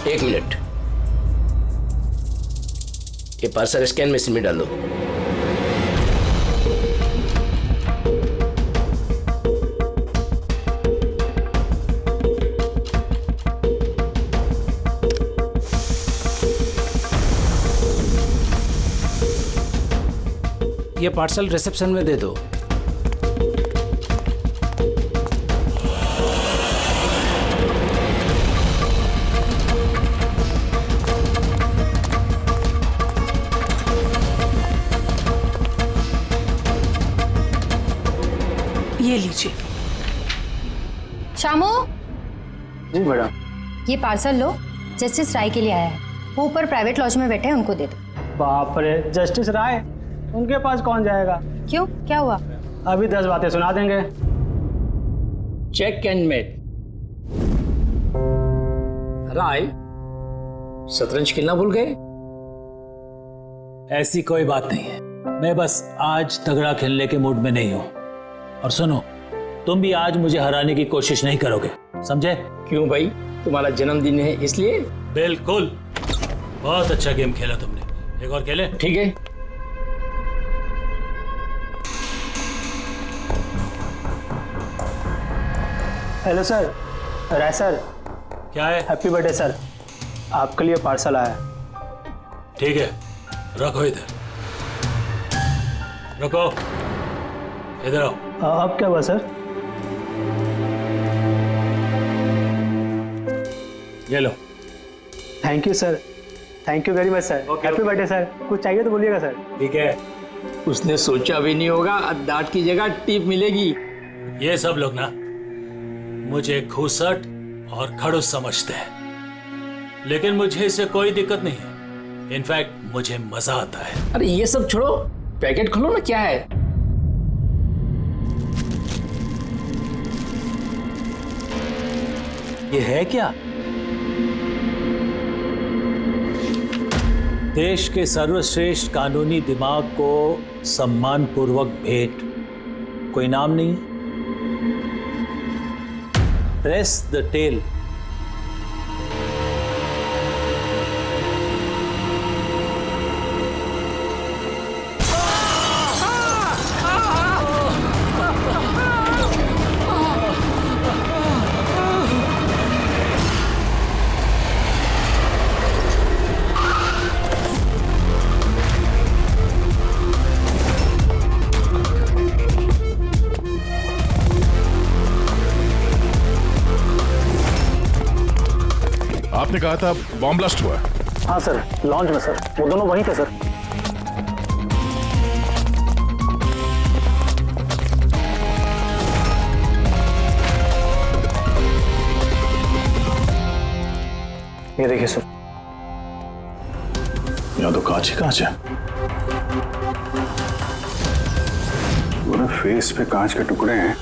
एक मिनट, ये parcel scan machine में डालो। ये पार्सल रिसेप्शन में दे दो। ये लीजिए। शामू, जी मैडम। ये पार्सल लो, जस्टिस राय के लिए आया है। वो ऊपर प्राइवेट लॉज में बैठे हैं, उनको दे दो। बाप रे, जस्टिस राय, उनके पास कौन जाएगा? क्यों, क्या हुआ? अभी 10 बातें सुना देंगे। Check and met. राय, शतरंज खेलना भूल गए? ऐसी कोई बात नहीं है, मैं बस आज तगड़ा खेलने के मूड में नहीं हूं। और सुनो, तुम भी आज मुझे हराने की कोशिश नहीं करोगे, समझे? क्यों भाई, तुम्हारा जन्मदिन है इसलिए? बिल्कुल, बहुत अच्छा गेम खेला तुमने, एक और खेले? ठीक है। हेलो सर, राय सर। क्या है? हैप्पी बर्थडे सर, आपके लिए पार्सल आया। ठीक है, रखो इधर, रखो इधर आओ। अब क्या हुआ सर? ये लो। Thank you sir, thank you very much sir. Happy birthday sir. कुछ चाहिए तो बोलिएगा सर। ठीक है। उसने सोचा भी नहीं होगा डांट की जगह टिप मिलेगी। ये सब लोग ना मुझे घूसट और खड़ूस समझते हैं, लेकिन मुझे इससे कोई दिक्कत नहीं है। इनफैक्ट मुझे मजा आता है। अरे ये सब छोड़ो, पैकेट खोलो ना, क्या है? ये है क्या? देश के सर्वश्रेष्ठ कानूनी दिमाग को सम्मानपूर्वक भेंट। कोई नाम नहीं? Press the tail. आपने कहा था बॉम्ब ब्लास्ट हुआ? हाँ सर, लॉन्च में सर। वो दोनों वहीं थे सर। ये देखिए सर। यहाँ तो कांच ही कांच है। पूरे फेस पे कांच के टुकड़े हैं।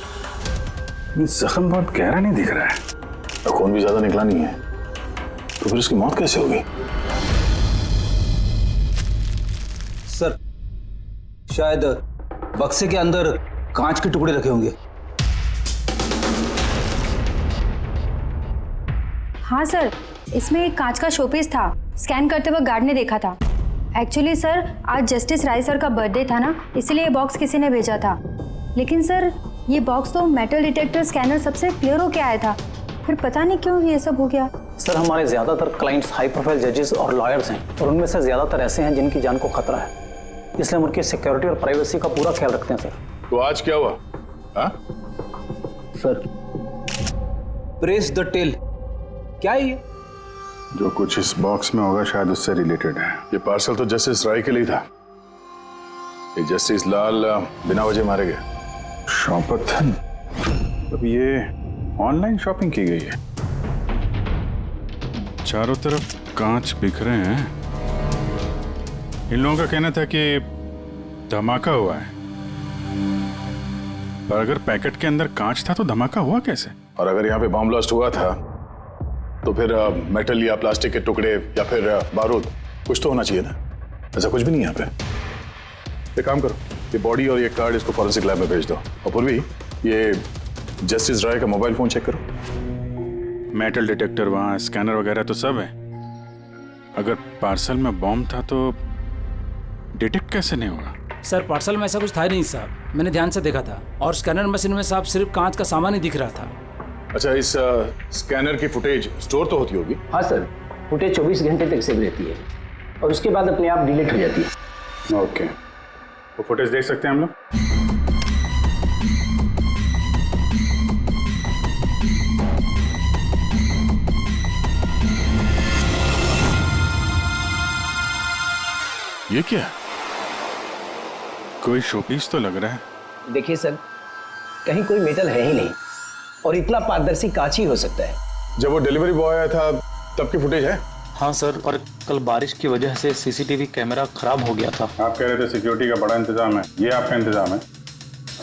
जख्म बहुत गहरा नहीं दिख रहा है, खून भी ज्यादा निकला नहीं है, तो फिर इसकी मौत कैसे होगी? सर, शायद बक्से के अंदर कांच के टुकड़े रखे होंगे। हाँ सर, इसमें एक कांच का शोपीस था। स्कैन करते वक्त गार्ड ने देखा था। एक्चुअली सर, आज जस्टिस राय सर का बर्थडे था ना, इसलिए ये बॉक्स किसी ने भेजा था। लेकिन सर, ये बॉक्स तो मेटल डिटेक्टर स्कैनर सबसे क्लियर होके आया था, फिर पता नहीं क्यों ये सब हो गया। सर, हमारे ज्यादातर क्लाइंट्स हाई प्रोफाइल जजेस और लॉयर्स हैं, और उनमें से ज्यादातर ऐसे हैं जिनकी जान को खतरा है, इसलिए हम उनकी सिक्योरिटी और प्राइवेसी का पूरा ख्याल रखते हैं सर। तो आज क्या हुआ? हाँ? सर, प्रेस द टेल, क्या है ये? जो कुछ इस बॉक्स में होगा शायद उससे रिलेटेड है। ये पार्सल तो जस्टिस राय के लिए था। ये जस्टिस लाल बिना वजह मारे गए। शौपथन, अब ये ऑनलाइन शॉपिंग की गई है। चारों तरफ कांच बिखरे हैं। इन लोगों का कहना था कि धमाका हुआ है, पर अगर पैकेट के अंदर कांच था तो धमाका हुआ कैसे? और अगर यहाँ पे बॉम्ब ब्लास्ट हुआ था तो फिर मेटल या प्लास्टिक के टुकड़े या फिर बारूद, कुछ तो होना चाहिए था। ऐसा कुछ भी नहीं है यहाँ पे। एक काम करो, ये बॉडी और ये कार्ड इसको फॉरेंसिक लैब में भेज दो। और पूर्वी, ये जस्टिस राय का मोबाइल फोन चेक करो। मेटल डिटेक्टर वहाँ, स्कैनर वगैरह तो सब है। अगर पार्सल में बॉम्ब था तो डिटेक्ट कैसे नहीं होगा? सर पार्सल में ऐसा कुछ था ही नहीं साहब, मैंने ध्यान से देखा था और स्कैनर मशीन में साहब सिर्फ कांच का सामान ही दिख रहा था। अच्छा, इस स्कैनर की फुटेज स्टोर तो होती होगी? हाँ सर, फुटेज 24 घंटे तक सेव रहती है और उसके बाद अपने आप डिलीट हो जाती है। ओके, वो फुटेज देख सकते हैं हम लोग? ये क्या? कोई शोपीस तो लग रहा है। देखिए सर, कहीं कोई मेटल है ही नहीं और इतना पारदर्शी कांच ही हो सकता है। जब वो डिलीवरी बॉय आया था तब की फुटेज है? हाँ सर, और कल बारिश की वजह से सीसीटीवी कैमरा खराब हो गया था। आप कह रहे थे सिक्योरिटी का बड़ा इंतजाम है, ये आपका इंतजाम है?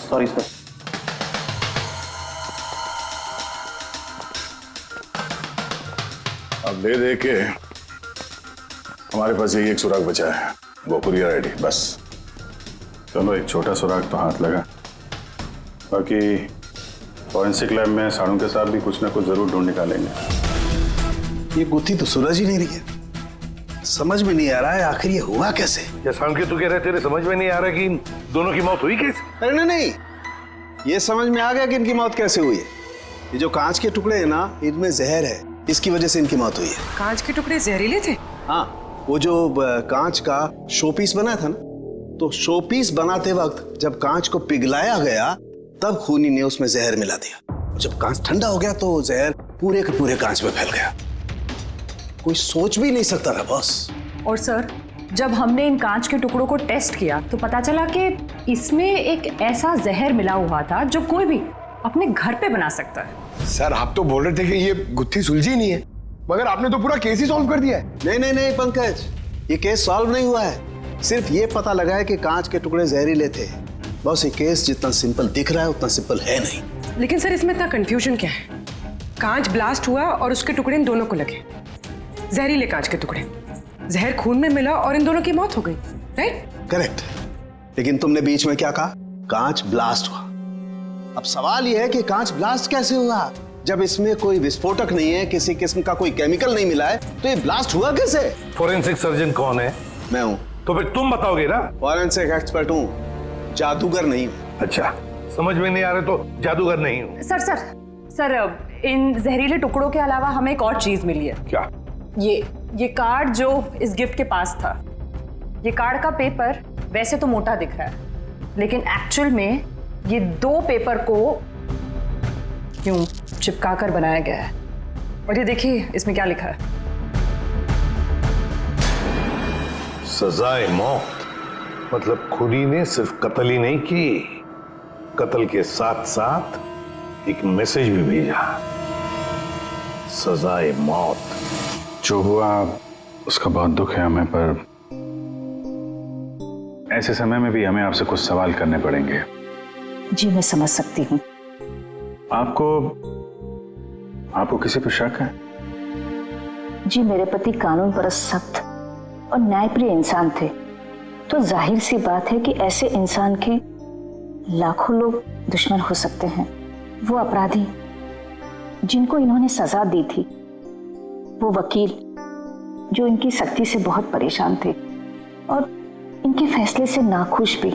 Sorry sir. अब ले दे के हमारे पास यही एक सुराग बचा है, वो कुरियर आईडी बस। चलो, एक छोटा सुराग तो हाथ लगा। बाकी फॉरेंसिक लैब में साड़ों के साथ भी कुछ ना कुछ जरूर ढूंढ निकालेंगे। ये गुत्थी तो सुलझ ही नहीं रही है, समझ में नहीं आ रहा है आखिर ये हुआ कैसे। या सांके तू कह रहे तेरे समझ में नहीं आ रहा कि इन दोनों की मौत हुई कैसे? अरे नहीं, ये समझ में आ गया कि इनकी मौत कैसे हुई है। ये जो कांच के टुकड़े हैं ना, इनमें जहर है, इसकी वजह से इनकी मौत हुई है। कांच के टुकड़े जहरीले थे? हाँ, वो जो कांच का शोपीस बना था ना, तो शोपीस बनाते वक्त जब कांच को पिघलाया गया तब खूनी ने उसमें जहर मिला दिया। जब कांच ठंडा हो गया तो जहर पूरे के पूरे कांच में फैल गया। कोई सोच भी नहीं सकता था बॉस। और सर, जब हमने इन कांच के टुकड़ों को टेस्ट किया तो पता चला कि इसमें एक ऐसा जहर मिला हुआ था जो कोई भी अपने घर पे बना सकता है। सर, आप तो बोल रहे थे कि ये गुत्थी सुलझी नहीं है, मगर आपने तो पूरा केस ही सॉल्व कर दिया है। नहीं नहीं नहीं पंकज, ये केस सॉल्व नहीं हुआ है। सिर्फ ये पता लगा है कि कांच के टुकड़े जहरीले थे। बस ये केस जितना सिंपल दिख रहा है उतना सिंपल है नहीं। लेकिन सर, इसमें इतना कंफ्यूजन क्या है? कांच ब्लास्ट हुआ और उसके टुकड़े इन दोनों को लगे, जहरीले कांच के टुकड़े, जहर खून में मिला और इन दोनों की मौत हो गई, राइट? करेक्ट। लेकिन तुमने बीच में क्या कहा? कांच ब्लास्ट हुआ। अब सवाल यह है कि कांच ब्लास्ट कैसे हुआ? जब इसमें कोई विस्फोटक नहीं है, किसी किस्म का कोई केमिकल नहीं मिला है, तो ये ब्लास्ट हुआ कैसे? फोरेंसिक सर्जन कौन है? मैं हूं। तो फिर तुम बताओगे ना। फॉरेंसिक एक्सपर्ट हूं, जादूगर नहीं हूं। अच्छा, समझ में नहीं आ रहा तो जादूगर नहीं हूं। सर, इन जहरीले टुकड़ों के अलावा हमें एक और चीज मिली है। क्या? ये कार्ड जो इस गिफ्ट के पास था, ये कार्ड का पेपर वैसे तो मोटा दिख रहा है, लेकिन एक्चुअल में ये 2 पेपर को यूं चिपका कर बनाया गया है। और ये देखिए इसमें क्या लिखा है। सजाए मौत, मतलब खूनी ने सिर्फ कत्ल ही नहीं की, कत्ल के साथ साथ एक मैसेज भी भेजा, सजाए मौत। जो हुआ उसका बहुत दुख है हमें, पर ऐसे समय में भी हमें आपसे कुछ सवाल करने पड़ेंगे। जी मैं समझ सकती हूँ। आपको किसी पर शक है? जी मेरे पति कानून पर सख्त और न्यायप्रिय इंसान थे, तो जाहिर सी बात है कि ऐसे इंसान के लाखों लोग दुश्मन हो सकते हैं। वो अपराधी जिनको इन्होंने सजा दी थी, वो वकील जो इनकी सख्ती से बहुत परेशान थे और इनके फैसले से नाखुश भी।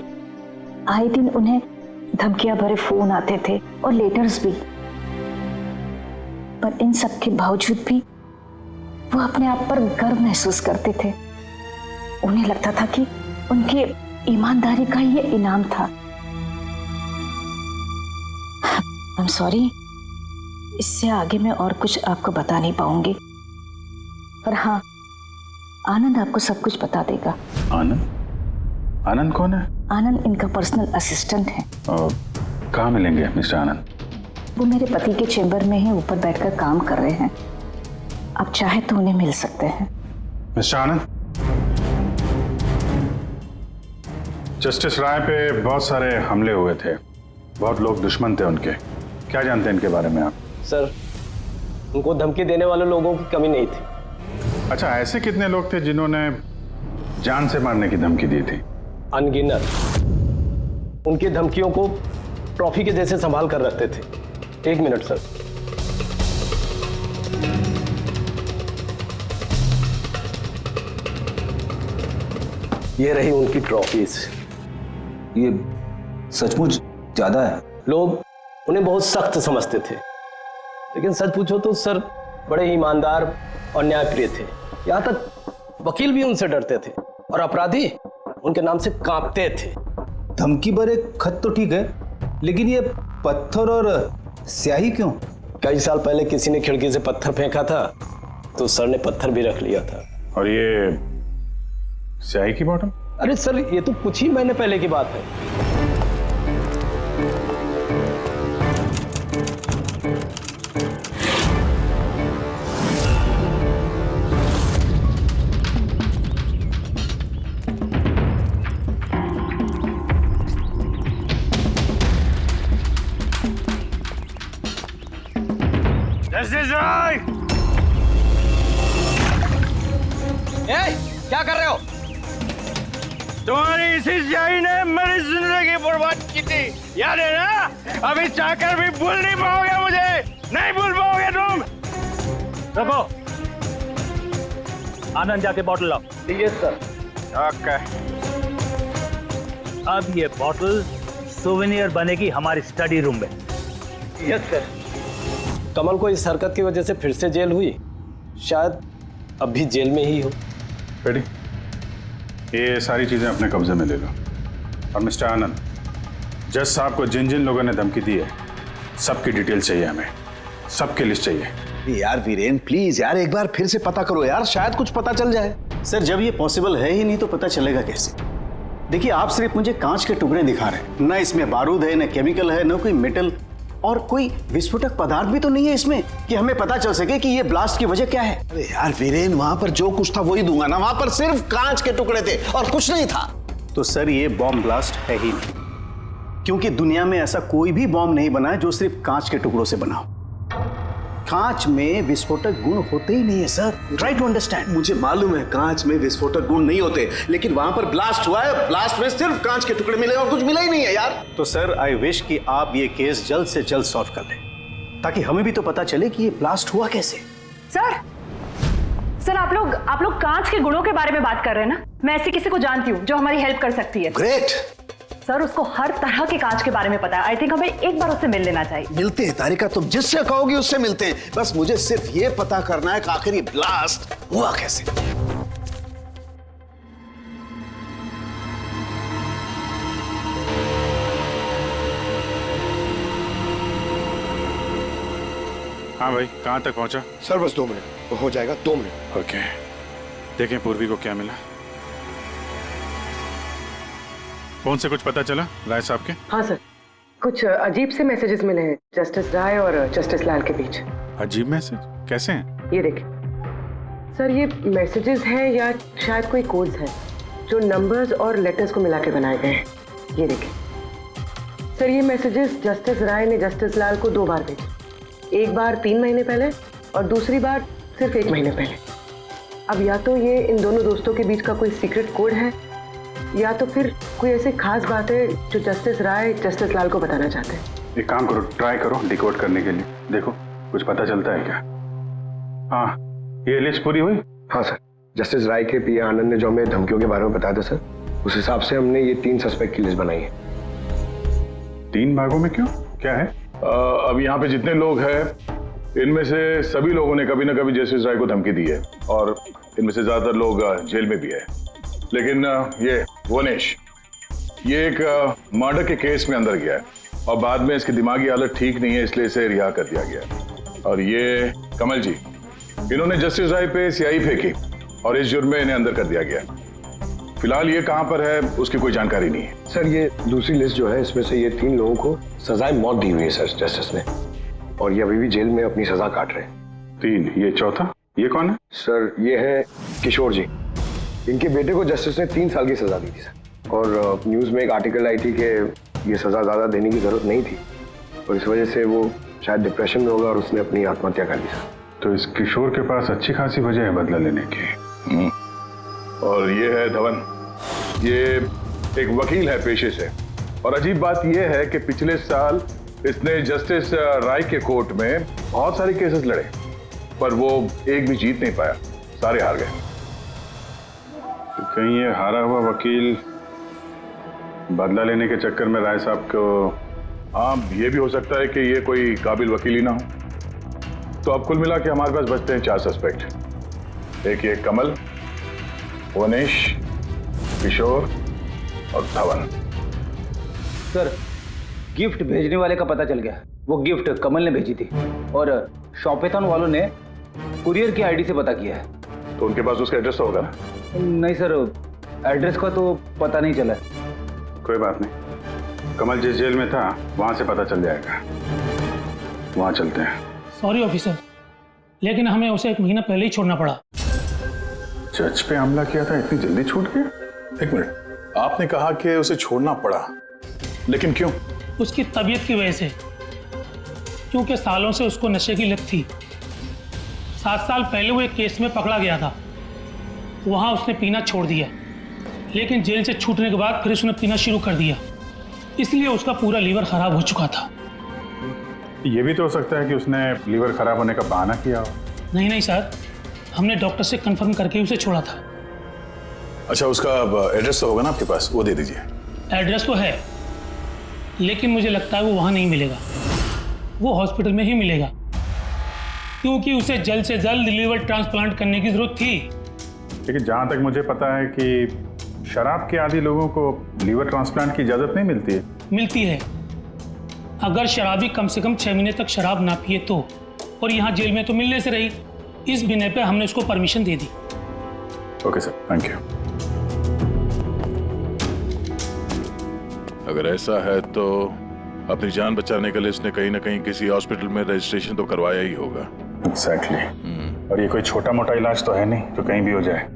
आए दिन उन्हें धमकियां भरे फोन आते थे और लेटर्स भी, पर इन सब के बावजूद भी वो अपने आप पर गर्व महसूस करते थे। उन्हें लगता था कि उनके ईमानदारी का ये इनाम था। आई एम सॉरी, इससे आगे मैं और कुछ आपको बता नहीं पाऊंगी, पर हाँ, आनंद आपको सब कुछ बता देगा। आनंद? आनंद कौन है? आनंद इनका पर्सनल असिस्टेंट है। कहाँ मिलेंगे मिस्टर आनंद? वो मेरे पति के चेंबर में ही ऊपर बैठकर काम कर रहे हैं, आप चाहे तो उन्हें मिल सकते हैं। मिस्टर आनंद, जस्टिस राय पे बहुत सारे हमले हुए थे, बहुत लोग दुश्मन थे उनके, क्या जानते हैं इनके बारे में आप? सर, उनको धमकी देने वाले लोगों की कमी नहीं थी। अच्छा, ऐसे कितने लोग थे जिन्होंने जान से मारने की धमकी दी थी? अनगिनत। उनकी धमकियों को ट्रॉफी के जैसे संभाल कर रखते थे। 1 मिनट सर। ये रही उनकी ट्रॉफीज। ये सचमुच ज्यादा है। लोग उन्हें बहुत सख्त समझते थे, लेकिन सच पूछो तो सर बड़े ईमानदार और न्यायप्रिय थे। यहाँ तक वकील भी उनसे डरते थे और अपराधी उनके नाम से कांपते थे। धमकी भरे खत तो ठीक है, लेकिन ये पत्थर और स्याही क्यों? कई साल पहले किसी ने खिड़की से पत्थर फेंका था तो सर ने पत्थर भी रख लिया था। और ये स्याही की बॉटल? अरे सर ये तो कुछ ही महीने पहले की बात है। क्या कर रहे हो? तुम्हारी इसी स्याही ने मेरी जिंदगी बर्बाद की थी, याद है ना? अभी चाहकर भी भूल नहीं पाओगे मुझे, नहीं भूल पाओगे तुम। रखो, आनंद जाके बॉटल लाओ। Yes sir. ओके। अब ये बॉटल सोवेनियर बनेगी हमारी स्टडी रूम में। Yes sir. कमल को इस हरकत की वजह से फिर से जेल हुई, शायद अब भी जेल में ही हो। रेडी, ये सारी चीजें अपने कब्जे में ले लो। और मिस्टर आनंद, जज साहब को जिन जिन लोगों ने धमकी दी है सबकी डिटेल चाहिए, हमें सबकी लिस्ट चाहिए। यार वीरेन प्लीज यार एक बार फिर से पता करो यार, शायद कुछ पता चल जाए। सर जब ये पॉसिबल है ही नहीं तो पता चलेगा कैसे? देखिए आप सिर्फ मुझे कांच के टुकड़े दिखा रहे हैं, ना इसमें बारूद है, ना केमिकल है, ना कोई मेटल और कोई विस्फोटक पदार्थ भी तो नहीं है इसमें कि हमें पता चल सके कि ये ब्लास्ट की वजह क्या है। अरे यार वीरेन वहां पर जो कुछ था वही दूंगा ना, वहां पर सिर्फ कांच के टुकड़े थे और कुछ नहीं था। तो सर ये बॉम्ब ब्लास्ट है ही नहीं, क्योंकि दुनिया में ऐसा कोई भी बॉम्ब नहीं बना है जो सिर्फ कांच के टुकड़ों से बना हो। कांच में विस्फोटक गुण होते ही नहीं है सर, ट्राई टू अंडरस्टैंड। मुझे मालूम है कांच में विस्फोटक गुण नहीं होते, लेकिन वहां पर ब्लास्ट हुआ है, ब्लास्ट में सिर्फ कांच के टुकड़े मिले और कुछ मिला ही नहीं है यार। तो सर आई विश कि आप ये केस जल्द से जल्द सॉल्व कर लें, ताकि हमें भी तो पता चले कि ये ब्लास्ट हुआ कैसे। सर आप लोग कांच के गुणों के बारे में बात कर रहे हैं ना? मैं ऐसी किसी को जानती हूँ जो हमारी हेल्प कर सकती है। ग्रेट सर, उसको हर तरह के कांच के बारे में पता है। आई थिंक हमें एक बार उससे मिल लेना चाहिए। मिलते हैं तारिका, तुम जिससे कहोगी उससे मिलते हैं। बस मुझे सिर्फ ये पता करना है कि आखिर ये ब्लास्ट हुआ कैसे। हाँ भाई, कहाँ तक पहुँचा? सर बस 2 मिनट हो जाएगा, 2 मिनट। ओके, देखें पूर्वी को क्या मिला। फोन से कुछ पता चला राय साहब के? हाँ सर, कुछ अजीब से मैसेजेस मिले हैं जस्टिस राय और जस्टिस लाल के बीच। अजीब मैसेज? कैसे हैं? ये देखिए सर, ये मैसेजेस हैं या शायद कोई कोड्स हैं जो नंबर्स और लेटर्स को मिला के बनाए गए हैं। ये देखिए सर, ये मैसेजेस जस्टिस राय ने जस्टिस लाल को 2 बार भेजे, एक बार 3 महीने पहले और दूसरी बार सिर्फ 1 महीने पहले। अब या तो ये इन दोनों दोस्तों के बीच का कोई सीक्रेट कोड है या तो फिर कोई ऐसी खास बात है जो जस्टिस राय जस्टिस लाल को बताना चाहते हैं। एक काम करो, ट्राई करो डिकोड करने के लिए, देखो कुछ पता चलता है क्या। हाँ, ये लिस्ट पूरी हुई? हाँ सर, जस्टिस राय के पीए आनंद ने जो हमें धमकियों के बारे में बताया था सर, उस हिसाब से हमने ये 3 सस्पेक्ट की लिस्ट बनाई है। 3 भागों में क्यों, क्या है? अब यहाँ पे जितने लोग हैं इनमें से सभी लोगों ने कभी ना कभी जस्टिस राय को धमकी दी है और इनमें से ज्यादातर लोग जेल में भी है। लेकिन ये वनेश, ये एक मर्डर के केस में अंदर गया है और बाद में इसकी दिमागी हालत ठीक नहीं है, इसलिए इसे रिहा कर दिया गया। और ये कमल जी, इन्होंने जस्टिस राय पे स्याही फेंकी और इस जुर्म में इन्हें अंदर कर दिया गया। फिलहाल ये कहाँ पर है उसकी कोई जानकारी नहीं है। सर ये दूसरी लिस्ट जो है इसमें से ये 3 लोगों को सजाए मौत दी हुई है सर जस्टिस ने, और ये अभी भी जेल में अपनी सजा काट रहे हैं। 3, ये चौथा, ये कौन है? सर ये है किशोर जी, इनके बेटे को जस्टिस ने 3 साल की सजा दी थी सर, और न्यूज़ में एक आर्टिकल आई थी कि ये सजा ज़्यादा देने की जरूरत नहीं थी और इस वजह से वो शायद डिप्रेशन में होगा और उसने अपनी आत्महत्या कर ली सर। तो इस किशोर के पास अच्छी खासी वजह है बदला लेने की। और ये है धवन, ये एक वकील है पेशे से, और अजीब बात यह है कि पिछले साल इसने जस्टिस राय के कोर्ट में बहुत सारे केसेस लड़े पर वो एक भी जीत नहीं पाया, सारे हार गए। तो कहीं ये हारा हुआ वकील बदला लेने के चक्कर में राय साहब को, हाँ ये भी हो सकता है कि ये कोई काबिल वकील ही ना हो। तो अब कुल मिला के हमारे पास बचते हैं 4 सस्पेक्ट। एक ये कमल, वनेश, किशोर और धवन। सर, गिफ्ट भेजने वाले का पता चल गया। वो गिफ्ट कमल ने भेजी थी और शॉपेथॉन वालों ने कुरियर की आईडी से पता किया है। तो उनके पास उसका एड्रेस तो होगा ना? नहीं सर, एड्रेस का तो पता नहीं चला। कोई बात नहीं, कमल जिस जेल में था वहां से पता चल जाएगा। वहां चलते हैं। सॉरी ऑफिसर, लेकिन हमें उसे 1 महीना पहले ही छोड़ना पड़ा। जज पे हमला किया था, इतनी जल्दी छूट गया? एक मिनट, आपने कहा कि उसे छोड़ना पड़ा, लेकिन क्यों? उसकी तबीयत की वजह से, क्योंकि सालों से उसको नशे की लत थी। 7 साल पहले वो एक केस में पकड़ा गया था, वहां उसने पीना छोड़ दिया, लेकिन जेल से छूटने के बाद फिर उसने पीना शुरू कर दिया, इसलिए उसका पूरा लीवर खराब हो चुका था। ये भी तो हो सकता है कि उसने लीवर खराब होने का बहाना किया हो। नहीं नहीं सर, हमने डॉक्टर से कंफर्म करके उसे छोड़ा था। अच्छा, उसका एड्रेस तो होगा ना आपके पास, वो दे दीजिए। एड्रेस तो है, लेकिन मुझे लगता है वो वहां नहीं मिलेगा, वो हॉस्पिटल में ही मिलेगा, क्योंकि उसे जल्द से जल्द लीवर ट्रांसप्लांट करने की जरूरत थी। लेकिन जहां तक मुझे पता है कि शराब के आदी लोगों को लीवर ट्रांसप्लांट की इजाजत नहीं मिलती है। मिलती है, अगर शराबी कम से कम 6 महीने तक शराब ना पिए तो, और यहाँ जेल में तो मिलने से रही, इस बिना पे हमने उसको permission they the. Okay sir, thank you. अगर ऐसा है तो अपनी जान बचाने के लिए इसने कहीं ना कहीं किसी हॉस्पिटल में रजिस्ट्रेशन तो करवाया ही होगा। एग्जैक्टली। और ये कोई छोटा मोटा इलाज तो है नहीं जो कहीं भी हो जाए।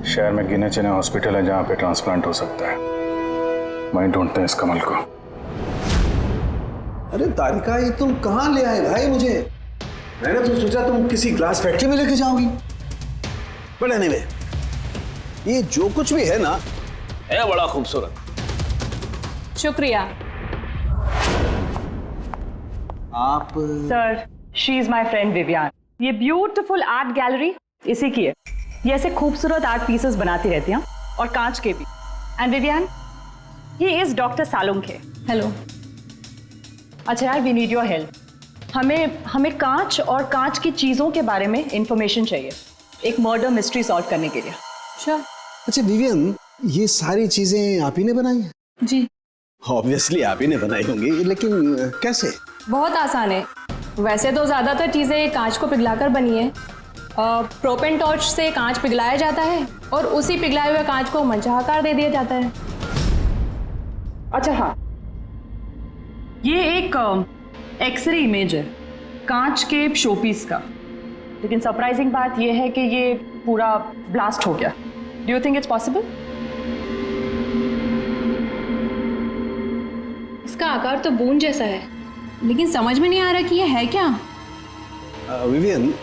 शहर में गिने चुने हॉस्पिटल है जहाँ पे ट्रांसप्लांट हो सकता है। वहीं ढूंढते हैं इस कमल को। अरे तारिका, ये तुम कहाँ ले आए भाई मुझे? मैंने तो सोचा तुम किसी ग्लास फैक्ट्री में लेके जाओगी। बट एनीवे, ये जो कुछ भी है ना, है बड़ा खूबसूरत। शुक्रिया आप। Sir, she is my friend Vivian. ये ब्यूटीफुल आर्ट गैलरी इसी की है। ये ऐसे खूबसूरत आर्ट पीसेस बनाती रहती हैं, और कांच के भी। And Vivian, he is doctor Salunkhe. Hello. अच्छा यार, वी नीड योर हेल्प। हमें कांच और कांच की चीजों के बारे में इंफॉर्मेशन चाहिए, एक मर्डर मिस्ट्री सॉल्व करने के लिए। श्योर। अच्छा विवियन, ये सारी चीजें आप ही ने बनाई हैं? जी। ऑब्वियसली आप ही ने बनाई होंगी, लेकिन कैसे? बहुत आसान है। वैसे तो ज़्यादातर चीज़ें कांच को पिघलाकर बनी है। प्रोपेन टॉर्च से कांच पिघलाया जाता है और उसी पिघलाए हुए कांच को मनचाहा आकार दे दिया जाता है। अच्छा हाँ, ये एक एक्सरे इमेज है कांच के शोपीस का, लेकिन सरप्राइजिंग बात यह है कि ये पूरा ब्लास्ट हो गया। Do you think it's possible? इसका आकार तो बूंद जैसा है, लेकिन समझ में नहीं आ रहा कि ये है क्या। विवियन,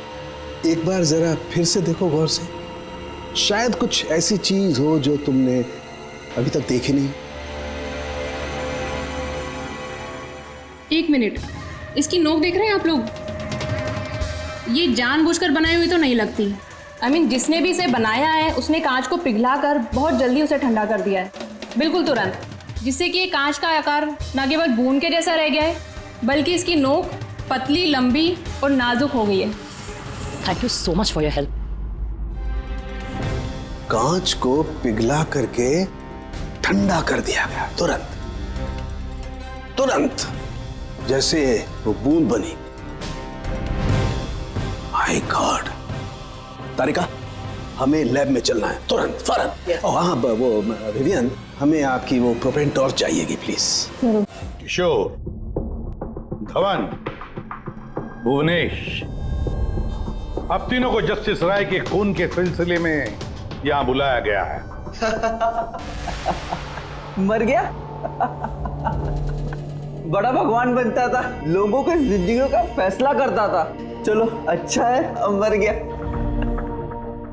एक बार जरा फिर से देखो गौर से। शायद कुछ ऐसी चीज हो जो तुमने अभी तक देखी नहीं। एक मिनट, इसकी नोक देख रहे हैं आप लोग? ये जानबूझकर बनाई हुई तो नहीं लगती। I mean, जिसने भी इसे बनाया है उसने कांच को पिघलाकर बहुत जल्दी उसे ठंडा कर दिया है, बिल्कुल तुरंत, जिससे कि ये कांच का आकार न केवल बूंद के जैसा रह गया है, बल्कि इसकी नोक पतली, लंबी और नाजुक हो गई है। Thank you so much for your help. कांच को पिघला करके ठंडा कर दिया गया, तुरंत तुरंत, जैसे वो बूंद बनी। My God. तारिका, हमें लैब में चलना है तुरंत, फौरन। और हाँ, वो विवियन, हमें आपकी वो प्रोपेन टॉर्च चाहिएगी प्लीज। किशोर, धवन, भुवनेश, अब तीनों को जस्टिस राय के खून के सिलसिले में यहां बुलाया गया है। मर गया? बड़ा भगवान बनता था, लोगों की जिंदगियों का फैसला करता था। चलो अच्छा है, अब मर गया।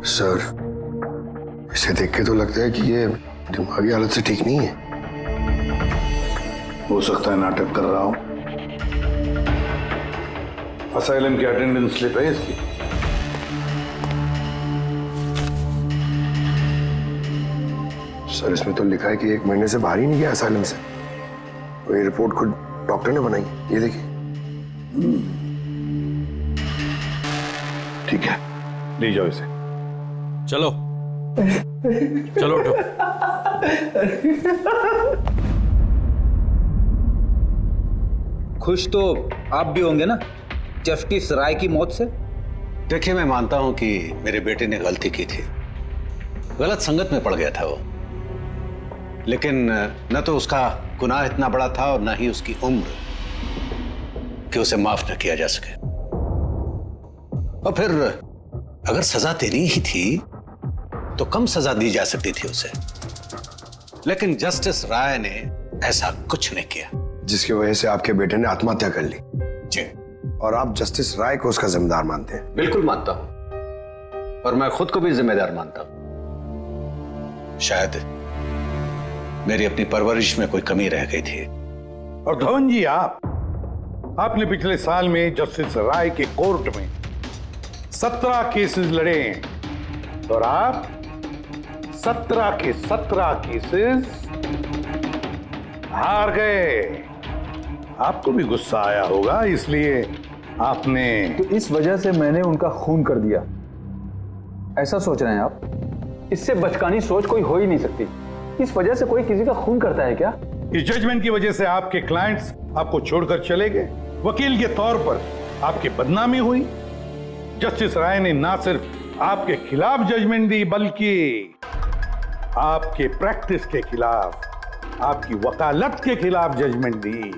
सर, इसे देख के तो लगता है कि ये दिमागी हालत से ठीक नहीं है। हो सकता है नाटक कर रहा हो। असाइलम की अटेंडेंस स्लिप है इसकी। सर इसमें तो लिखा है कि 1 महीने से बाहर ही नहीं गया असाइलम से। ये रिपोर्ट खुद डॉक्टर ने बनाई, ये देखिए। ठीक है, ले जाओ इसे। चलो चलो उठो। खुश तो आप भी होंगे ना जस्टिस राय की मौत से? देखिए, मैं मानता हूं कि मेरे बेटे ने गलती की थी, गलत संगत में पड़ गया था वो, लेकिन न तो उसका गुनाह इतना बड़ा था और न ही उसकी उम्र कि उसे माफ न किया जा सके। और फिर अगर सजा देनी ही थी तो कम सजा दी जा सकती थी उसे, लेकिन जस्टिस राय ने ऐसा कुछ नहीं किया, जिसकी वजह से आपके बेटे ने आत्महत्या कर ली। जी। और आप जस्टिस राय को उसका जिम्मेदार मानते हैं? बिल्कुल मानता हूं, और मैं खुद को भी जिम्मेदार मानता हूं। शायद मेरी अपनी परवरिश में कोई कमी रह गई थी। और धवन जी, आपने पिछले साल में जस्टिस राय के कोर्ट में 17 केसेस लड़े हैं और आप 17 के 17 केसेस हार गए। आपको भी गुस्सा आया होगा, इसलिए आपने तो इस वजह से मैंने उनका खून कर दिया, ऐसा सोच रहे हैं आप? इससे बचकानी सोच कोई हो ही नहीं सकती। इस वजह से कोई किसी का खून करता है क्या? इस जजमेंट की वजह से आपके क्लाइंट्स आपको छोड़कर चले गए, वकील के तौर पर आपकी बदनामी हुई। जस्टिस राय ने ना सिर्फ आपके खिलाफ जजमेंट दी, बल्कि आपके प्रैक्टिस के खिलाफ, आपकी वकालत के खिलाफ जजमेंट दी।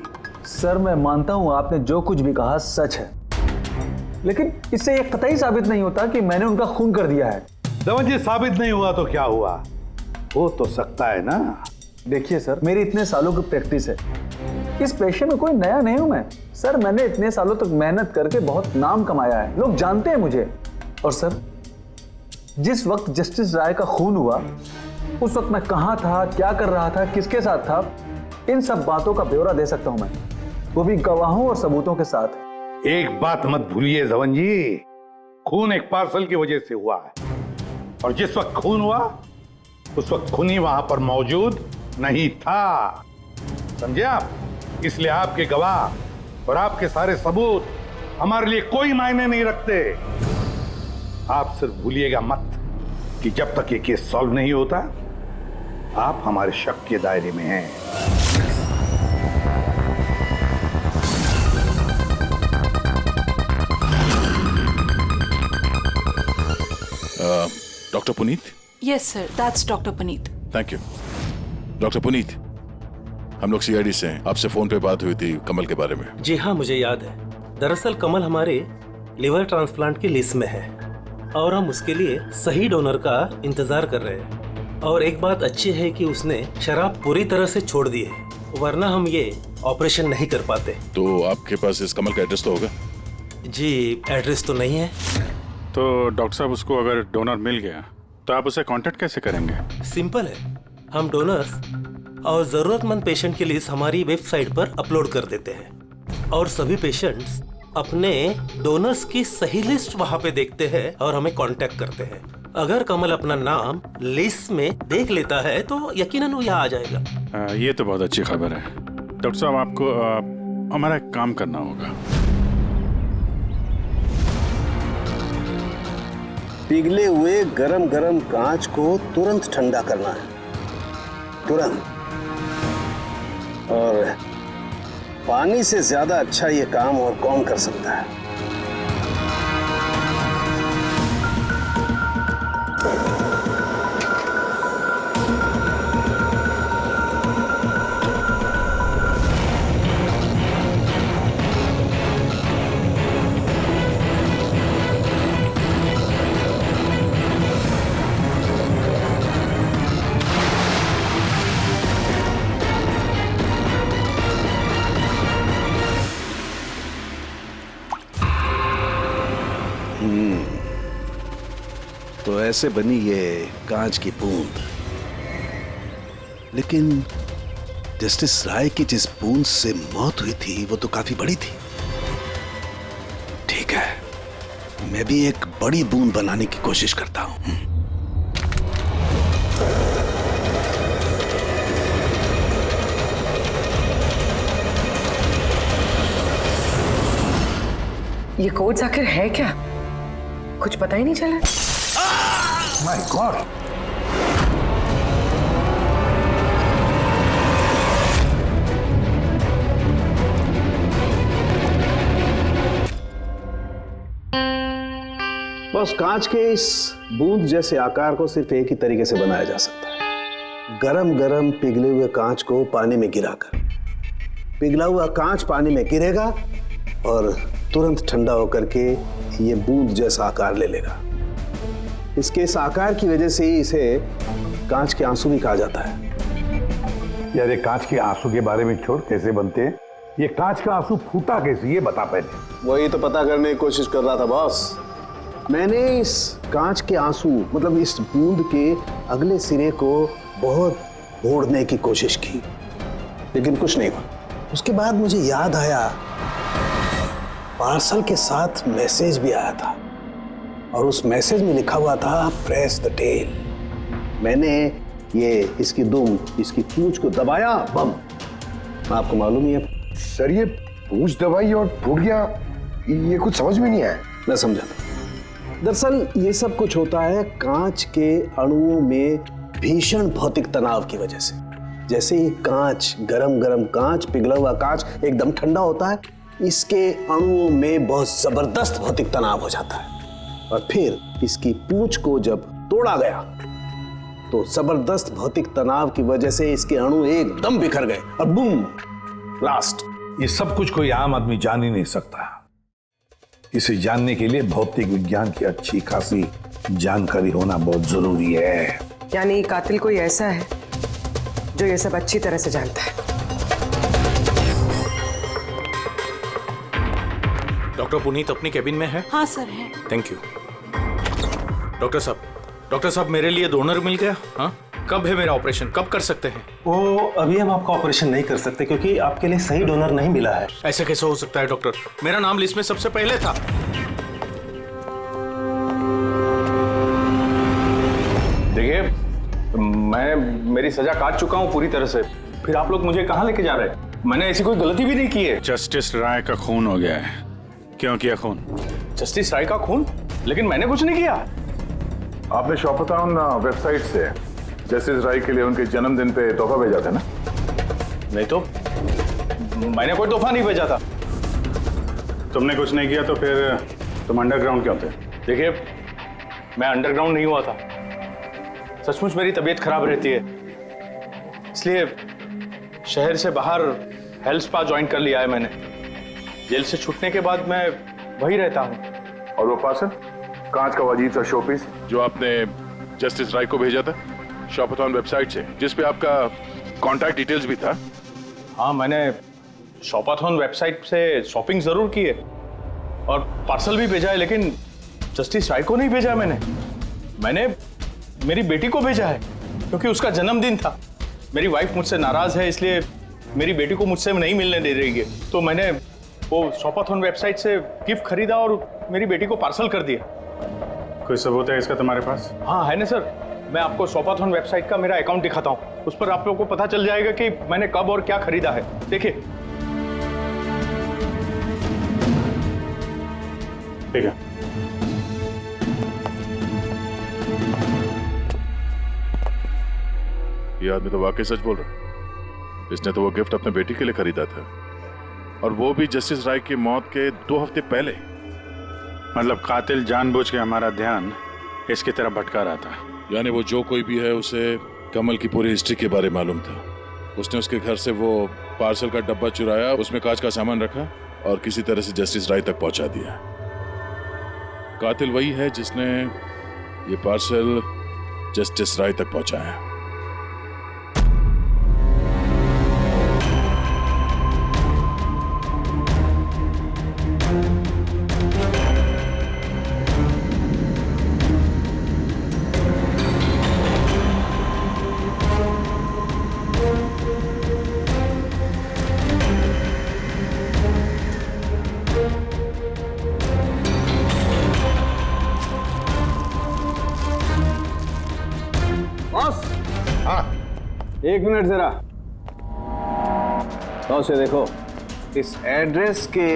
सर, मैं मानता हूं आपने जो कुछ भी कहा सच है, लेकिन इससे यह कतई साबित नहीं होता कि मैंने उनका खून कर दिया है। धवन जी, साबित नहीं हुआ तो क्या हुआ, हो तो सकता है ना। देखिए सर, मेरी इतने सालों की प्रैक्टिस है, इस पेशे में कोई नया नहीं हूं मैं। सर, मैंने इतने सालों तक मेहनत करके बहुत नाम कमाया है, लोग जानते हैं मुझे। और सर, जिस वक्त जस्टिस राय का खून हुआ उस वक्त मैं कहां था, क्या कर रहा था, किसके साथ था, इन सब बातों का ब्यौरा दे सकता हूं मैं, वो भी गवाहों और सबूतों के साथ। एक बात मत भूलिए धवन जी, खून एक पार्सल की वजह से हुआ है, और जिस वक्त खून हुआ उस वक्त खूनी वहां पर मौजूद नहीं था, समझे आप? इसलिए आपके गवाह और आपके सारे सबूत हमारे लिए कोई मायने नहीं रखते। आप सिर्फ भूलिएगा मत कि जब तक ये केस सॉल्व नहीं होता आप हमारे शक के दायरे में हैं। Doctor Puneet? Yes sir, that's doctor Puneet. Thank you. Doctor Puneet, हम लोग सीआईडी से हैं, आपसे फोन पे बात हुई थी कमल के बारे में। जी हाँ, मुझे याद है। दरअसल कमल हमारे लिवर ट्रांसप्लांट की लिस्ट में है और हम उसके लिए सही डोनर का इंतजार कर रहे हैं। और एक बात अच्छी है कि उसने शराब पूरी तरह से छोड़ दी है, वरना हम ये ऑपरेशन नहीं कर पाते। तो आपके पास इस कमल का एड्रेस तो होगा? जी, एड्रेस तो नहीं है। तो डॉक्टर साहब, उसको अगर डोनर मिल गया तो आप उसे कांटेक्ट कैसे करेंगे? सिंपल है, हम डोनर्स और जरूरतमंद पेशेंट की लिस्ट हमारी वेबसाइट पर अपलोड कर देते हैं और सभी पेशेंट्स अपने डोनर्स की सही लिस्ट वहां पे देखते हैं और हमें कांटेक्ट करते हैं। अगर कमल अपना नाम लिस्ट में देख लेता है तो यकीनन वो यहाँ आ जाएगा। ये तो बहुत अच्छी खबर है। डॉक्टर साहब, आपको हमारा एक काम करना होगा। पिघले हुए गरम गरम कांच को तुरंत ठंडा करना है, तुरंत। और पानी से ज्यादा अच्छा ये काम और कौन कर सकता है? तो ऐसे बनी ये कांच की बूंद। लेकिन जस्टिस राय की जिस बूंद से मौत हुई थी वो तो काफी बड़ी थी। ठीक है, मैं भी एक बड़ी बूंद बनाने की कोशिश करता हूं। ये कोड्स आखिर है क्या? कुछ पता ही नहीं चला। My God. बस कांच के इस बूंद जैसे आकार को सिर्फ एक ही तरीके से बनाया जा सकता है, गरम गरम पिघले हुए कांच को पानी में गिराकर। पिघला हुआ कांच पानी में गिरेगा और तुरंत ठंडा होकर के ये बूंद जैसा आकार ले लेगा। इसके इस आकार की वजह से ही इसे कांच के आंसू भी कहा जाता है। यार ये कांच के आंसू के बारे में छोड़, कैसे बनते हैं? ये कांच का आंसू फूटा कैसे, ये बता पहले। वही तो पता करने की कोशिश कर रहा था बॉस। मैंने इस कांच के आंसू मतलब इस बूंद के अगले सिरे को बहुत मोड़ने की कोशिश की, लेकिन कुछ नहीं हुआ। उसके बाद मुझे याद आया पार्सल के साथ मैसेज भी आया था और उस मैसेज में लिखा हुआ था प्रेस द टेल। मैंने ये इसकी दुम, इसकी पूंछ को दबाया, बम। आपको मालूम ही है सर, ये पूंछ दबाई और फूट गया, ये कुछ समझ में नहीं आया। मैं समझा। दरअसल ये सब कुछ होता है कांच के अणुओं में भीषण भौतिक तनाव की वजह से। जैसे ही कांच, गरम गरम कांच, पिघला हुआ कांच एकदम ठंडा होता है, इसके अणुओं में बहुत जबरदस्त भौतिक तनाव हो जाता है और फिर इसकी पूंछ को जब तोड़ा गया तो जबरदस्त भौतिक तनाव की वजह से इसके अणु एकदम बिखर गए और बूम, ब्लास्ट। ये सब कुछ कोई आम आदमी जान ही नहीं सकता। इसे जानने के लिए भौतिक विज्ञान की अच्छी खासी जानकारी होना बहुत जरूरी है। यानी कातिल कोई ऐसा है जो ये सब अच्छी तरह से जानता है। डॉक्टर पुनीत अपनी केबिन में है? हाँ सर है। Thank you. डॉक्टर साहब मेरे लिए डोनर मिल गया? हाँ, कब है मेरा ऑपरेशन, कब कर सकते हैं? वो अभी हम आपका ऑपरेशन नहीं कर सकते क्योंकि आपके लिए सही डोनर नहीं मिला है। ऐसे कैसे हो सकता है डॉक्टर? मेरा नाम लिस्ट में सबसे पहले था। देखिए, मेरी सजा काट चुका हूँ पूरी तरह से, फिर आप लोग मुझे कहाँ लेके जा रहे हैं? मैंने ऐसी कोई गलती भी नहीं की है। जस्टिस राय का खून हो गया है। क्यों किया खून? जस्टिस राय का खून? लेकिन मैंने कुछ नहीं किया। आपने शॉपटाउन वेबसाइट से जस्टिस राय के लिए उनके जन्मदिन पे तोहफा भेजा था ना? नहीं तो मैंने कोई तोहफा नहीं भेजा था। तुमने कुछ नहीं किया तो फिर तुम अंडरग्राउंड क्यों थे? देखिए, मैं अंडरग्राउंड नहीं हुआ था। सचमुच मेरी तबीयत खराब रहती है, इसलिए शहर से बाहर हेल्थ स्पा ज्वाइन कर लिया है मैंने। जेल से छूटने के बाद मैं वही रहता हूँ। और वो पार्सल, कांच का अजीब सा शोपीस जो आपने जस्टिस राय को भेजा था शॉपटाउन वेबसाइट से, जिसपे आपका कॉन्टैक्ट डिटेल्स भी था? हाँ, मैंने शॉपटाउन वेबसाइट से शॉपिंग जरूर की है और पार्सल भी भेजा है, लेकिन जस्टिस राय को नहीं भेजा। मैंने मेरी बेटी को भेजा है क्योंकि उसका जन्मदिन था। मेरी वाइफ मुझसे नाराज है, इसलिए मेरी बेटी को मुझसे नहीं मिलने दे रही है, तो मैंने वो शॉपटाउन वेबसाइट से गिफ्ट खरीदा और मेरी बेटी को पार्सल कर दिया। कोई सबूत है इसका तुम्हारे पास? हाँ है ना सर, मैं आपको शॉपटाउन वेबसाइट का मेरा अकाउंट दिखाता हूँ, उस पर आप लोगों को पता चल जाएगा कि मैंने कब और क्या खरीदा है। देखिए। ठीक है। ये आदमी तो वाकई सच बोल रहा है। इसने तो वो गिफ्ट अपने बेटी के लिए खरीदा था, और वो भी जस्टिस राय की मौत के 2 हफ्ते पहले। मतलब कातिल जानबूझ के हमारा ध्यान इसकी तरफ भटका रहा था। यानी वो जो कोई भी है, उसे कमल की पूरी हिस्ट्री के बारे में मालूम था। उसने उसके घर से वो पार्सल का डब्बा चुराया, उसमें कांच का सामान रखा और किसी तरह से जस्टिस राय तक पहुंचा दिया। कातिल वही है जिसने ये पार्सल जस्टिस राय तक पहुंचाया। एक मिनट जरा, तो से देखो, इस एड्रेस के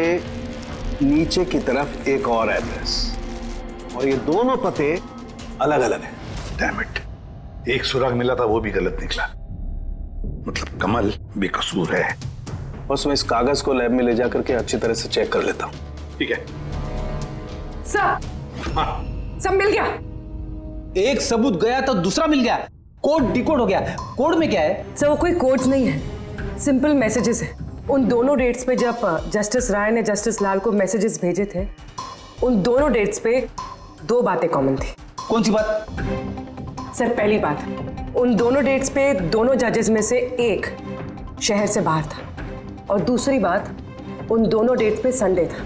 नीचे की तरफ एक और एड्रेस, और ये दोनों पते अलग अलग हैं। डैम इट, एक सुराग मिला था वो भी गलत निकला। मतलब कमल बेकसूर है। बस मैं इस कागज को लैब में ले जाकर के अच्छी तरह से चेक कर लेता हूँ। ठीक है सर। सब मिल गया। एक सबूत गया तो दूसरा मिल गया, कोड डिकोड हो गया। कोड में क्या है? सर वो कोई कोड्स नहीं है, सिंपल मैसेजेस है। उन दोनों डेट्स पे जब जस्टिस राय ने जस्टिस लाल को मैसेजेस भेजे थे, उन दोनों डेट्स पे दो बातें कॉमन थी। कौन सी बात? सर पहली बात, उन दोनों डेट्स पे दोनों जजेस में से एक शहर से बाहर था, और दूसरी बात, उन दोनों डेट्स पे संडे था।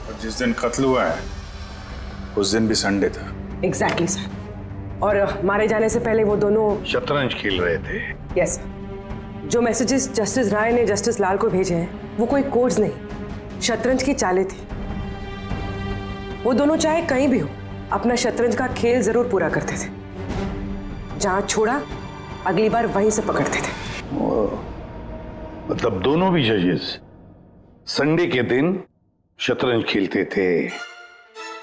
और जिस दिन कत्ल हुआ है उस दिन भी संडे था। Exactly sir. और मारे जाने से पहले वो दोनों शतरंज खेल रहे थे। यस। जो मैसेजेस जस्टिस राय ने जस्टिस लाल को भेजे हैं वो कोई कोड्स नहीं, शतरंज की चालें थी। वो दोनों चाहे कहीं भी हो अपना शतरंज का खेल जरूर पूरा करते थे। जहां छोड़ा अगली बार वहीं से पकड़ते थे। मतलब दोनों भी जजेस संडे के दिन शतरंज खेलते थे,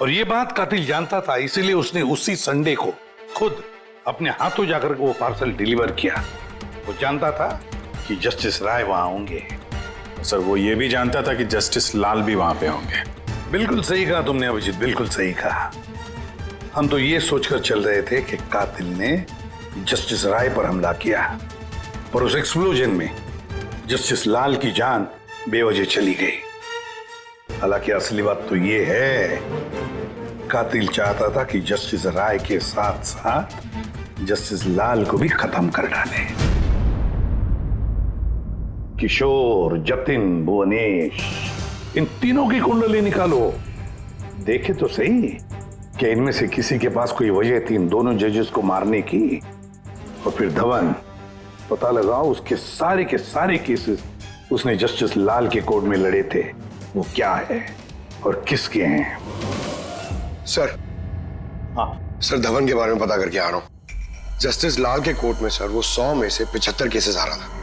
और ये बात कातिल जानता था, इसीलिए उसने उसी संडे को खुद अपने हाथों जाकर वो पार्सल डिलीवर किया। वो जानता था कि जस्टिस राय वहां होंगे। सर वो ये भी जानता था कि जस्टिस लाल भी वहां पे होंगे। बिल्कुल सही कहा तुमने अभिजीत, बिल्कुल सही कहा। हम तो ये सोचकर चल रहे थे कि कातिल ने जस्टिस राय पर हमला किया, पर उस एक्सप्लोजन में जस्टिस लाल की जान बेवजह चली गई। हालांकि असली बात तो ये है, कातिल चाहता था कि जस्टिस राय के साथ साथ जस्टिस लाल को भी खत्म कर डाले। किशोर, जतिन, भुवनेश, इन तीनों की कुंडली निकालो, देखे तो सही कि इनमें से किसी के पास कोई वजह थी इन दोनों जजेस को मारने की। और फिर धवन, पता लगाओ उसके सारे के सारे केसेस उसने जस्टिस लाल के कोर्ट में लड़े थे, वो क्या है और किसके हैं। सर, हाँ सर, धवन के बारे में पता करके आ रहा हूं। जस्टिस लाल के कोर्ट में सर वो 100 में से 75 केसेस आ रहा था।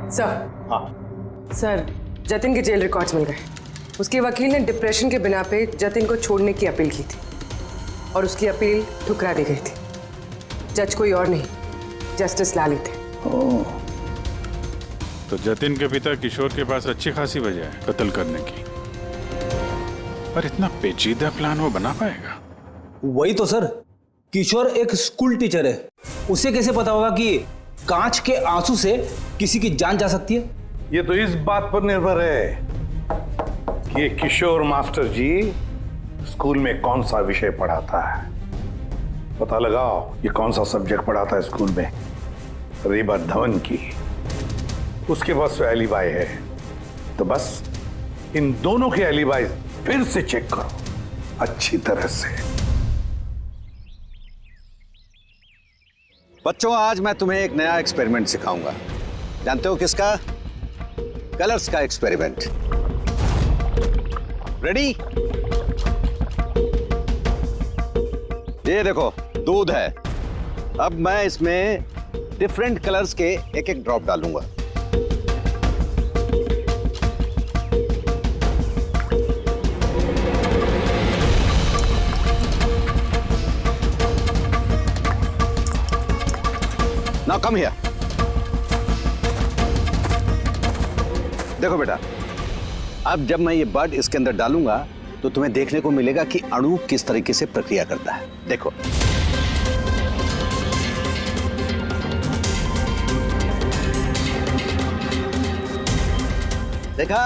सर, हाँ सर, जतिन के जेल रिकॉर्ड्स मिल गए। उसके वकील ने डिप्रेशन के बिना पे जतिन को छोड़ने की अपील की थी, और उसकी अपील ठुकरा दी गई थी। जज कोई और नहीं, जस्टिस लाल ही थे। तो जतिन के पिता किशोर के पास अच्छी खासी वजह है कत्ल करने की, पर इतना पेचीदा प्लान वो बना पाएगा? वही तो सर, किशोर एक स्कूल टीचर है, उसे कैसे पता होगा कि कांच के आंसू से किसी की जान जा सकती है? ये तो इस बात पर निर्भर है कि ये किशोर मास्टर जी स्कूल में कौन सा विषय पढ़ाता है। पता लगाओ ये कौन सा सब्जेक्ट पढ़ाता है स्कूल में। रेबा धवन की, उसके पास तो एलिबाई है, तो बस इन दोनों के एलिबाई फिर से चेक करो अच्छी तरह से। बच्चों, आज मैं तुम्हें एक नया एक्सपेरिमेंट सिखाऊंगा। जानते हो किसका? कलर्स का एक्सपेरिमेंट। रेडी? ये देखो, दूध है। अब मैं इसमें डिफरेंट कलर्स के एक एक ड्रॉप डालूंगा। Now come here. देखो बेटा, अब जब मैं ये बड इसके अंदर डालूंगा तो तुम्हें देखने को मिलेगा कि अणु किस तरीके से प्रक्रिया करता है। देखो, देखा?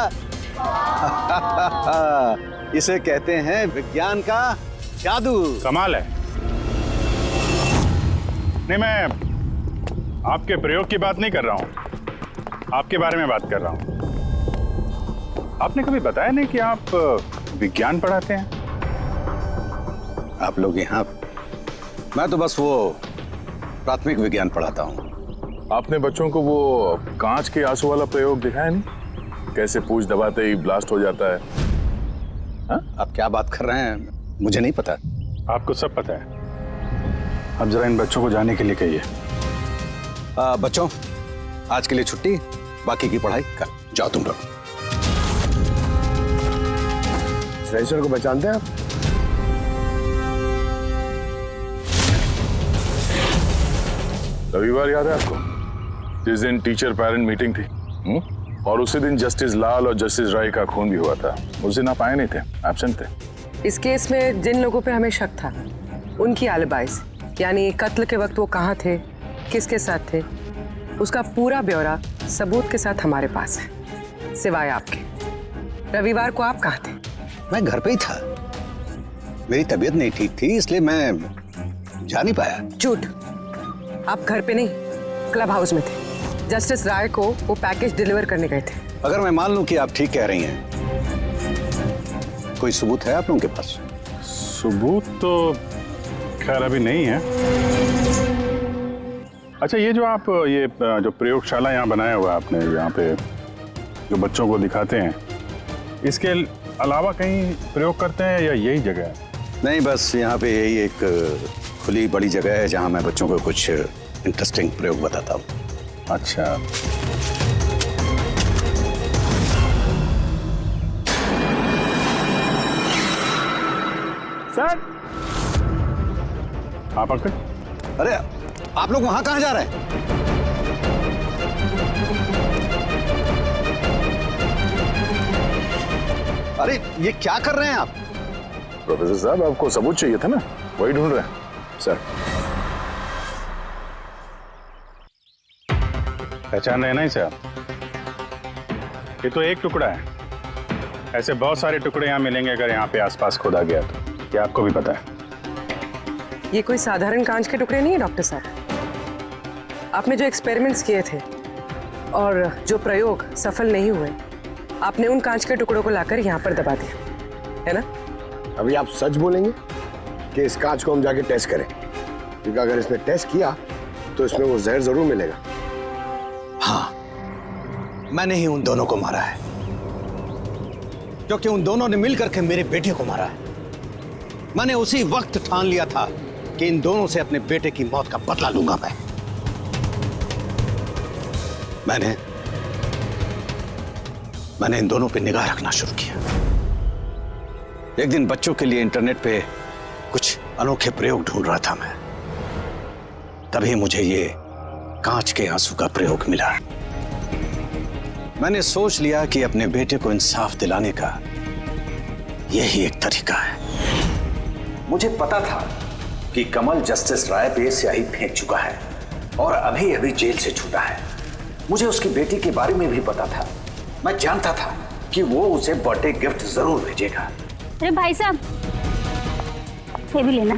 इसे कहते हैं विज्ञान का जादू। कमाल है। नहीं, मैं आपके प्रयोग की बात नहीं कर रहा हूं, आपके बारे में बात कर रहा हूं। आपने कभी बताया नहीं कि आप विज्ञान पढ़ाते हैं? आप लोग यहाँ? मैं तो बस वो प्राथमिक विज्ञान पढ़ाता हूँ। आपने बच्चों को वो कांच के आंसू वाला प्रयोग दिखाया नहीं? कैसे पूछ दबाते ही ब्लास्ट हो जाता है। हाँ? आप क्या बात कर रहे हैं? मुझे नहीं पता। आपको सब पता है। अब जरा इन बच्चों को जाने के लिए कहिए। बच्चों, आज के लिए छुट्टी, बाकी की पढ़ाई कल। जाओ तुम लोग। इस रजिस्टर को पहचानते हैं आप? रविवार याद है आपको, जिस दिन टीचर पेरेंट मीटिंग थी? और उसी दिन जस्टिस लाल और जस्टिस राय का खून भी हुआ था। उस दिन आप आए नहीं थे, एब्सेंट थे। इस केस में जिन लोगों पे हमें शक था उनकी एलिबाइज, यानी कत्ल के वक्त वो कहाँ थे, किसके साथ थे, उसका पूरा ब्यौरा सबूत के साथ हमारे पास है, सिवाय आपके। रविवार को आप कहाँ थे? मैं घर पे ही था। मेरी तबीयत नहीं ठीक थी, इसलिए मैं जा नहीं पाया। झूठ, आप घर पे नहीं, क्लब हाउस में थे। जस्टिस राय को वो पैकेज डिलीवर करने गए थे। अगर मैं मान लूं कि आप ठीक कह रही हैं, कोई सबूत है आप लोगों के पास? सबूत तो खैर अभी नहीं है। अच्छा, ये जो आप जो प्रयोगशाला यहाँ बनाया हुआ है आपने, यहाँ पे जो बच्चों को दिखाते हैं, इसके अलावा कहीं प्रयोग करते हैं या यही जगह है? नहीं, बस यहाँ पे यही एक खुली बड़ी जगह है जहाँ मैं बच्चों को कुछ इंटरेस्टिंग प्रयोग बताता हूँ। अच्छा, सर आप अंकल? अरे आप लोग वहां कहाँ जा रहे हैं? अरे ये क्या कर रहे हैं आप? प्रोफेसर साहब, आपको सबूत चाहिए था ना, वही ढूंढ रहे हैं। सर, पहचान रहे ना इसे आप? ये तो एक टुकड़ा है, ऐसे बहुत सारे टुकड़े यहाँ मिलेंगे अगर यहाँ पे आसपास खोदा गया तो। क्या आपको भी पता है? ये कोई साधारण कांच के टुकड़े नहीं है डॉक्टर साहब। आपने जो एक्सपेरिमेंट्स किए थे और जो प्रयोग सफल नहीं हुए, आपने उन कांच के टुकड़ों को लाकर यहाँ पर दबा दिया, है ना? अभी आप सच बोलेंगे कि इस कांच को हम जाके टेस्ट करें? क्योंकि अगर इसने टेस्ट किया तो इसमें वो जहर जरूर मिलेगा। हाँ, मैंने ही उन दोनों को मारा है, क्योंकि उन दोनों ने मिलकर के मेरे बेटे को मारा है। मैंने उसी वक्त ठान लिया था कि इन दोनों से अपने बेटे की मौत का बदला लूंगा मैंने इन दोनों पे निगाह रखना शुरू किया। एक दिन बच्चों के लिए इंटरनेट पे कुछ अनोखे प्रयोग ढूंढ रहा था मैं, तभी मुझे ये कांच के आंसू का प्रयोग मिला। मैंने सोच लिया कि अपने बेटे को इंसाफ दिलाने का यही एक तरीका है। मुझे पता था कि कमल जस्टिस राय पे स्याही फेंक चुका है और अभी अभी जेल से छूटा है। मुझे उसकी बेटी के बारे में भी पता था। मैं जानता था कि वो उसे बर्थडे गिफ्ट जरूर भेजेगा। अरे भाई साहब, ये भी लेना।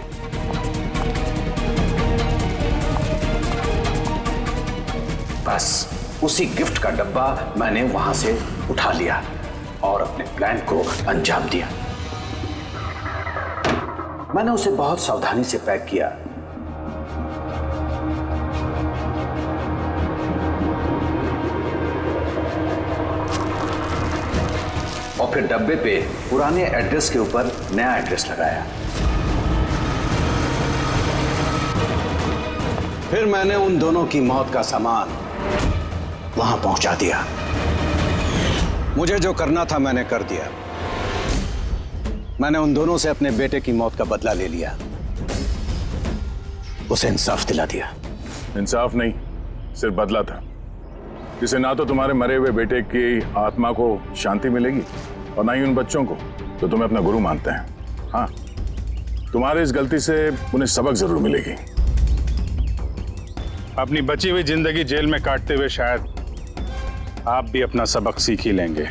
बस उसी गिफ्ट का डब्बा मैंने वहां से उठा लिया और अपने प्लान को अंजाम दिया। मैंने उसे बहुत सावधानी से पैक किया। और फिर डब्बे पे पुराने एड्रेस के ऊपर नया एड्रेस लगाया। फिर मैंने उन दोनों की मौत का सामान वहां पहुंचा दिया। मुझे जो करना था मैंने कर दिया। मैंने उन दोनों से अपने बेटे की मौत का बदला ले लिया, उसे इंसाफ दिला दिया। इंसाफ नहीं, सिर्फ बदला था, जिससे ना तो तुम्हारे मरे हुए बेटे की आत्मा को शांति मिलेगी और ना ही उन बच्चों को जो तुम्हें अपना गुरु मानते हैं। हाँ, तुम्हारी इस गलती से उन्हें सबक जरूर मिलेगी। अपनी बची हुई जिंदगी जेल में काटते हुए शायद आप भी अपना सबक सीख ही लेंगे।